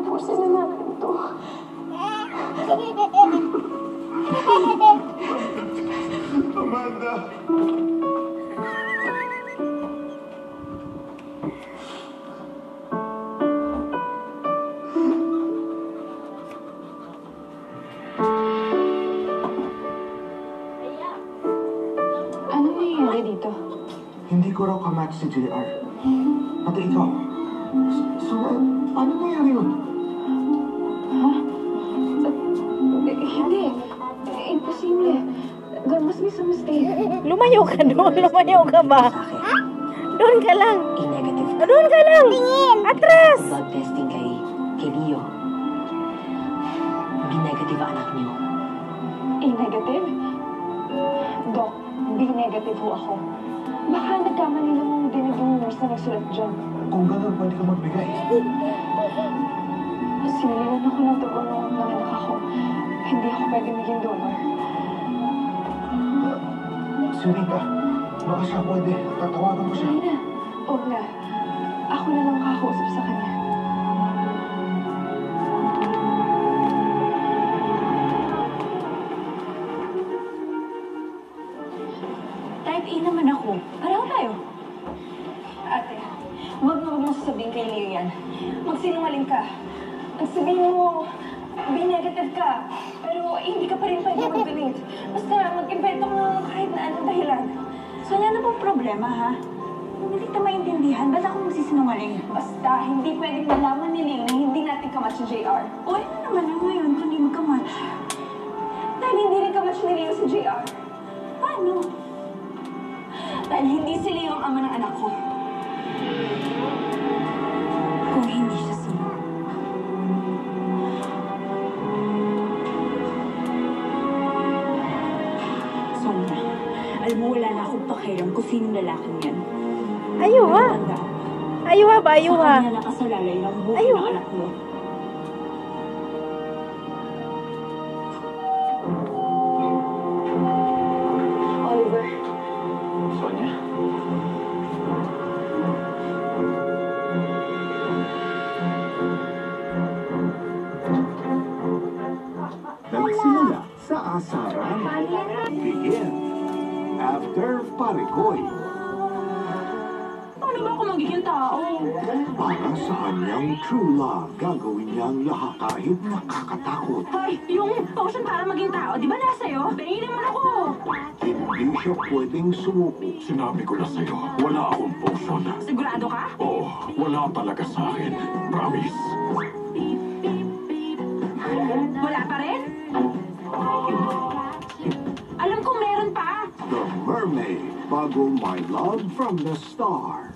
Tapusin na natin ito. Amanda! Ano nangyayari dito? Hindi ko raw kamatch si JR. Pati ikaw. So, paano nangyari yun? Ha? Hindi. Imposible. There must be some mistake. Lumayo ka doon. Lumayo ka ba? Doon ka lang. I-negative ka. Doon ka lang. Tingin. Atras. Blood testing kay Leo. B-negative ang anak niyo. A-negative? Doc, B-negative ho ako. Baka nagkamali lang ang dinig yung nurse na nagsulat dyan. Kung gano'n, pwede ka magbigay. Sinililan ako ng dugo nung nanganak ako. Hindi ako pwede maging donor. Si Rita, baka siya pwede. Tatawagan ko siya. Hindi na. Huwag na. Ako na lang kakausap sa kanya. Type A naman ako. Pareho tayo. Ate, huwag mo sasabihin kay Leo yan. Magsinungaling ka. Ang sabihin mo, B-negative ka. Pero hindi ka pa rin pwede mag-donate. Basta mag-invento ka ng kahit na anong dahilan. Sonia, ano bang problema, ha? Kung hindi kita maintindihan, ba't ako magsisinungaling? Basta hindi pwedeng malaman ni Leo na hindi natin kamatch si JR. O, ano naman na ngayon kung hindi magkamatch? Dahil hindi rin kamatch ni Leo si JR. Paano? Dahil hindi si Leo ang ama ng anak ko. Kung hindi siya sino. Sonia, alam mo, wala na akong pakialam kung sinong lalaking yan. Ayuha. Ayuha ba? Sa Ayuha. kanya nakasalalay ang buhay Ayun. ng anak mo. Oliver, Sonia? Nagsimula sa asaran. Begin after Parigoy. Paano ba ako magiging tao? Para sa kanyang true love, gagawin niya ang lahat kahit nakakatakot. Hoy, yung potion para maging tao, di ba nasa'yo? Pahingin naman ako! Hindi siya pwedeng sumuko. Sinabi ko na sa'yo, wala akong potion. Sigurado ka? Oo, wala talaga sa akin. Promise. Wala pa rin? Alam kong meron pa! The Mermaid, bago My Love from the Star.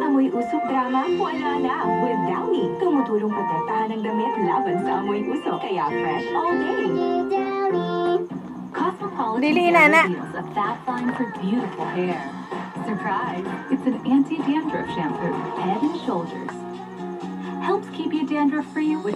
Amoy usok drama, wala na. With Downy, tumutulong protektahan ng damit laban sa amoy usok. Kaya fresh all day. Cosmopolitan Dili na, na. reveals a fat line for beautiful hair. Surprise! It's an anti-dandruff shampoo. Head and shoulders. Helps keep you dandruff-free with